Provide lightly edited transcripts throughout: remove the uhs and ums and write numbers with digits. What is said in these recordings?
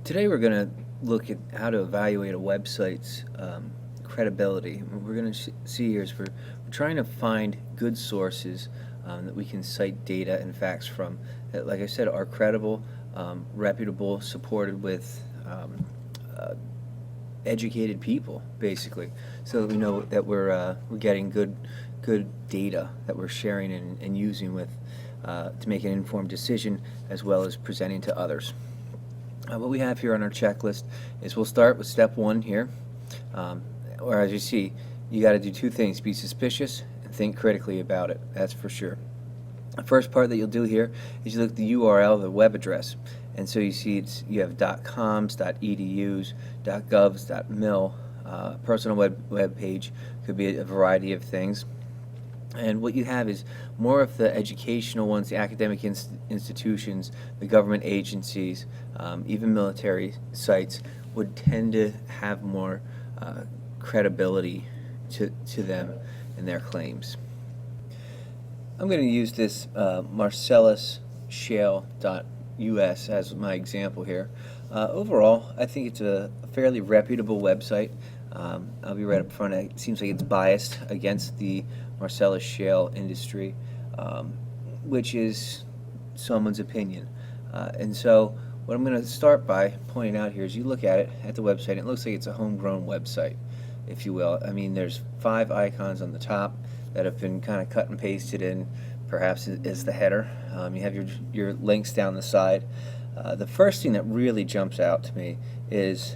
Today we're going to look at how to evaluate a website's credibility. What we're going to see here is we're trying to find good sources that we can cite data and facts from that, like I said, are credible, reputable, supported with educated people, basically, so that we know that we're getting good data that we're sharing and using with to make an informed decision as well as presenting to others. What we have here on our checklist is we'll start with step one here, or as you see, you got to do two things: be suspicious and think critically about it. That's for sure. The first part that you'll do here is you look at the URL, the web address, and so you see you have .coms, .edus, .govs, .mil. Personal web page could be a variety of things. And what you have is more of the educational ones, the academic institutions, the government agencies, even military sites would tend to have more credibility to them and their claims. I'm going to use this marcellusshale.us as my example here. Overall, I think it's a fairly reputable website. I'll be right up front. It seems like it's biased against the Marcellus shale industry, which is someone's opinion. And so what I'm going to start by pointing out here is you look at it at the website, and it looks like it's a homegrown website, if you will. I mean, there's 5 icons on the top that have been kind of cut and pasted in, perhaps as the header. You have your links down the side. The first thing that really jumps out to me is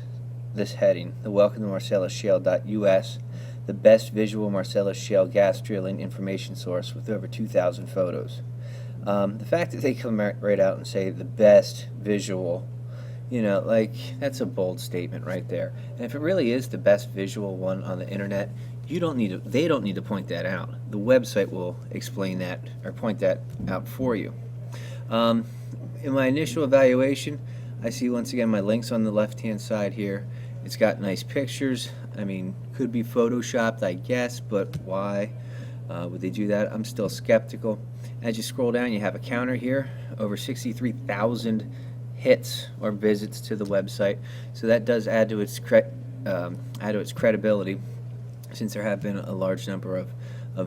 this heading: the Welcome to MarcellusShale.us, the best visual Marcellus shale gas drilling information source with over 2,000 photos. The fact that they come right out and say the best visual, like, that's a bold statement right there. And if it really is the best visual one on the internet, they don't need to point that out. The website will explain that or point that out for you. In my initial evaluation, I see once again my links on the left-hand side here. It's got nice pictures. I mean, could be photoshopped, I guess, but why would they do that? I'm still skeptical. As you scroll down, you have a counter here, over 63,000 hits or visits to the website. So that does add to its credibility, since there have been a large number of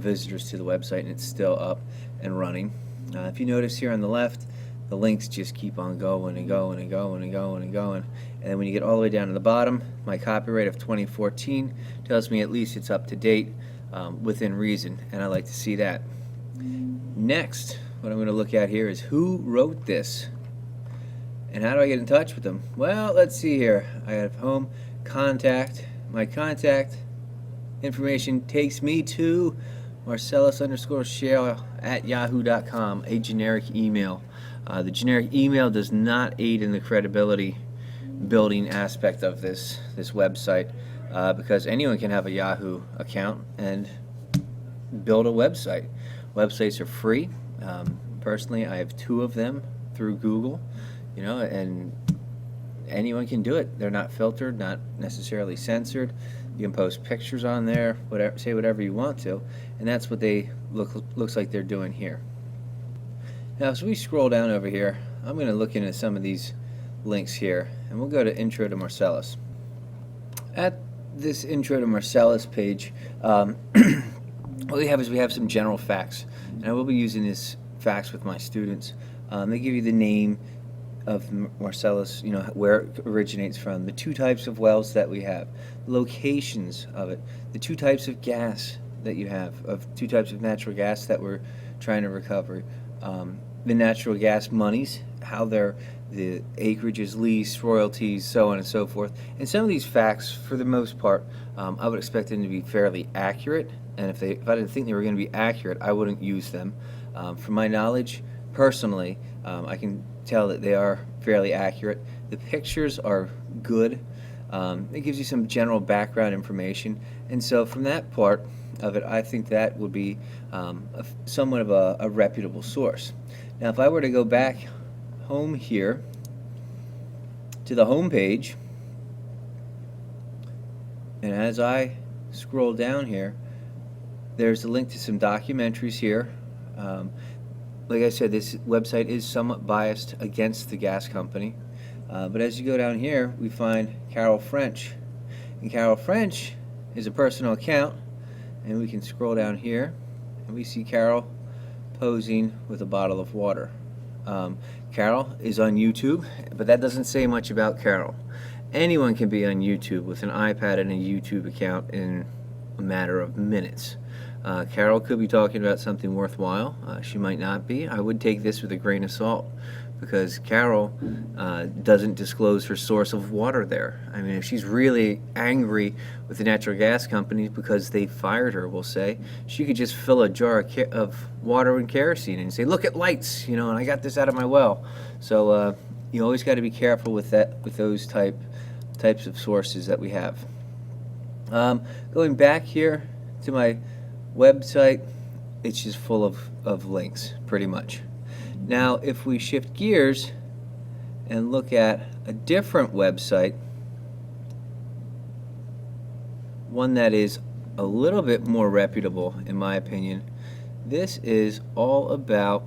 visitors to the website and it's still up and running. If you notice here on the left, the links just keep on going and going and going and going and going. And then when you get all the way down to the bottom, my copyright of 2014 tells me at least it's up to date, within reason, and I like to see that. Next, what I'm going to look at here is who wrote this and how do I get in touch with them. Well, let's see here. I have home, contact. My contact information takes me to marcellus_shale@yahoo.com, a generic email. The generic email does not aid in the credibility building aspect of this website, because anyone can have a Yahoo account and build a website. Websites are free. Personally, I have 2 of them through Google, and anyone can do it. They're not filtered, not necessarily censored. You can post pictures on there, say whatever you want to, and that's what they looks like they're doing here. Now, as we scroll down over here, I'm going to look into some of these links here, and we'll go to Intro to Marcellus. At this Intro to Marcellus page, what we have is we have some general facts, and I will be using this facts with my students. They give you the name of Marcellus, where it originates from, the 2 types of wells that we have, locations of it, the 2 types of gas that you have, of 2 types of natural gas that we're trying to recover, the natural gas monies, how the acreage is leased, royalties, so on and so forth. And some of these facts, for the most part, I would expect them to be fairly accurate, and if I didn't think they were going to be accurate, I wouldn't use them. From my knowledge, personally, I can tell that they are fairly accurate. The pictures are good. It gives you some general background information, and so from that part of it, I think that would be somewhat of a reputable source. Now, if I were to go back home here to the home page, and as I scroll down here, there's a link to some documentaries here. Like I said, this website is somewhat biased against the gas company. But as you go down here, we find Carol French. And Carol French is a personal account, and we can scroll down here, and we see Carol posing with a bottle of water. Carol is on YouTube, but that doesn't say much about Carol. Anyone can be on YouTube with an iPad and a YouTube account in a matter of minutes. Carol could be talking about something worthwhile. She might not be. I would take this with a grain of salt, because Carol doesn't disclose her source of water there. I mean, if she's really angry with the natural gas companies because they fired her, we'll say, she could just fill a jar of water and kerosene and say, "Look at lights, you know, and I got this out of my well." So you always got to be careful with that, with those types of sources that we have. Going back here to my website, it's just full of links, pretty much. Now, if we shift gears and look at a different website, one that is a little bit more reputable, in my opinion, this is all about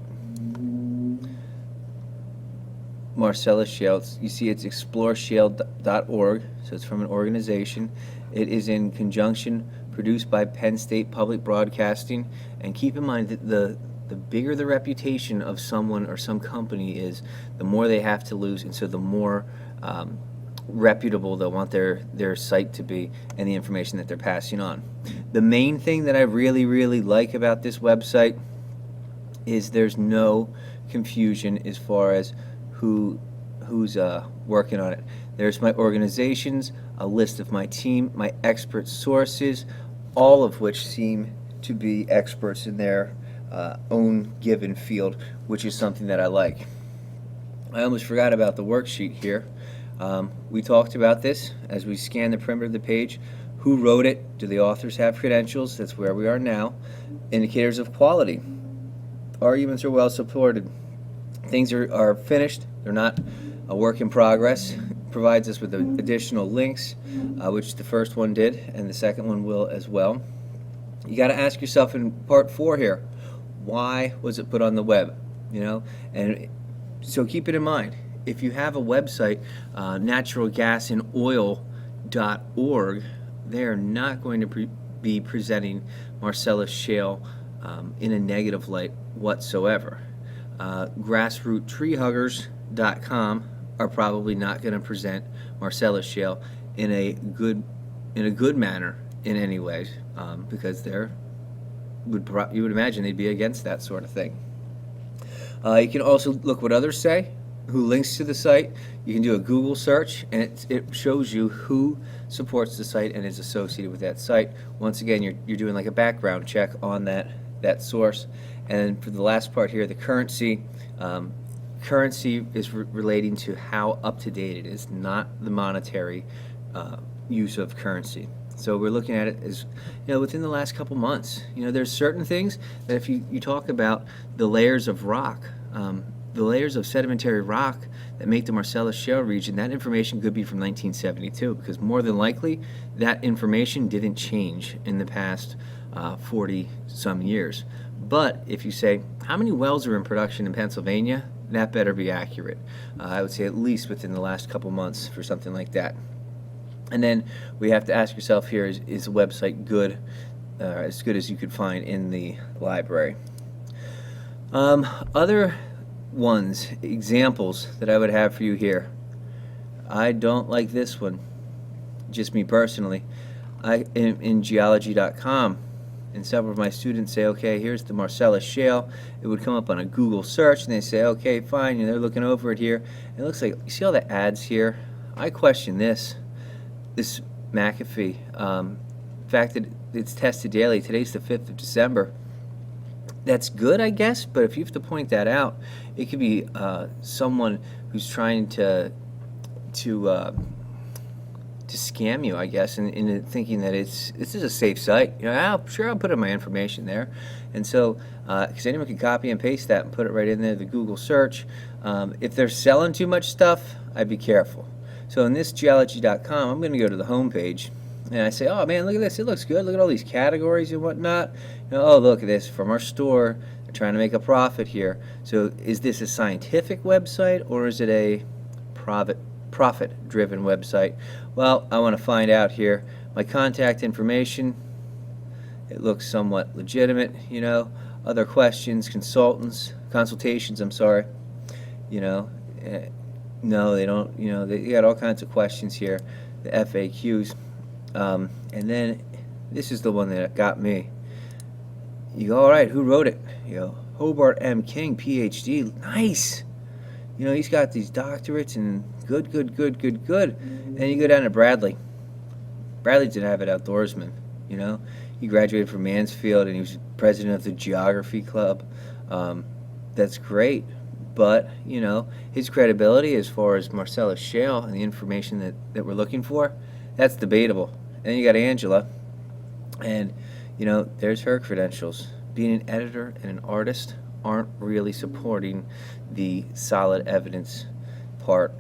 Marcellus Shale. You see, it's exploreshale.org, so it's from an organization. It is in conjunction, produced by Penn State Public Broadcasting, and keep in mind that the bigger the reputation of someone or some company is, the more they have to lose, and so the more reputable they'll want their site to be and the information that they're passing on. The main thing that I really like about this website is there's no confusion as far as who's working on it. There's my organizations, a list of my team, my expert sources, all of which seem to be experts in their own given field, which is something that I like. I almost forgot about the worksheet here. We talked about this as we scan the perimeter of the page. Who wrote it? Do the authors have credentials? That's where we are now. Indicators of quality. Arguments are well supported. Things are finished. They're not a work in progress. It provides us with additional links, which the first one did, and the second one will as well. You got to ask yourself in part 4 here, why was it put on the web? You know, and so keep it in mind. If you have a website, naturalgasandoil.org, they're not going to be presenting Marcellus Shale in a negative light whatsoever. Grassroottreehuggers.com are probably not going to present Marcellus Shale in a good manner in any way, because you would imagine they'd be against that sort of thing. You can also look what others say, who links to the site. You can do a Google search, and it shows you who supports the site and is associated with that site. Once again, you're doing like a background check on that source. And for the last part here, the currency. Currency is relating to how up to date it is, not the monetary use of currency. So we're looking at it as, within the last couple months. There's certain things that if you talk about the layers of rock, the layers of sedimentary rock that make the Marcellus Shale region, that information could be from 1972, because more than likely that information didn't change in the past 40 some years. But if you say, how many wells are in production in Pennsylvania, that better be accurate. I would say at least within the last couple months for something like that. And then we have to ask yourself here, is the website good, as good as you could find in the library? Other ones, examples that I would have for you here. I don't like this one, just me personally. In geology.com, and several of my students say, okay, here's the Marcellus Shale. It would come up on a Google search, and they say, okay, fine, they're looking over it here. And it looks like, you see all the ads here? I question this McAfee. The fact that it's tested daily. Today's the 5th of December. That's good, I guess, but if you have to point that out, it could be someone who's trying to scam you, I guess, in thinking that this is a safe site. I'll put in my information there, and so because anyone can copy and paste that and put it right in there, the Google search. If they're selling too much stuff, I'd be careful. So in this geology.com, I'm going to go to the home page, and I say, oh man, look at this, it looks good. Look at all these categories and whatnot. Oh, look at this, from our store. They're trying to make a profit here. So is this a scientific website, or is it a profit-driven website? Well, I want to find out here. My contact information, it looks somewhat legitimate, you know. Other questions, consultations, I'm sorry. You know, no, they don't, you know, they got all kinds of questions here, the FAQs. And then this is the one that got me. You go, all right, who wrote it? You go, Hobart M. King, PhD. Nice. You know, he's got these doctorates and good. And you go down to Bradley. Bradley's an avid outdoorsman, you know. He graduated from Mansfield and he was president of the Geography Club. That's great, but, you know, his credibility as far as Marcellus Shale and the information that we're looking for, that's debatable. And then you got Angela, and, you know, there's her credentials. Being an editor and an artist aren't really supporting the solid evidence part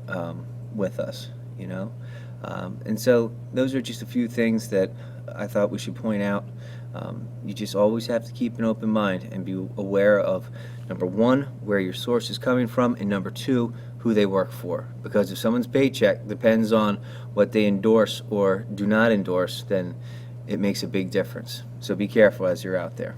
with us, you know. And so those are just a few things that I thought we should point out. You just always have to keep an open mind and be aware of, number one, where your source is coming from, and number two, who they work for. Because if someone's paycheck depends on what they endorse or do not endorse, then it makes a big difference. So be careful as you're out there.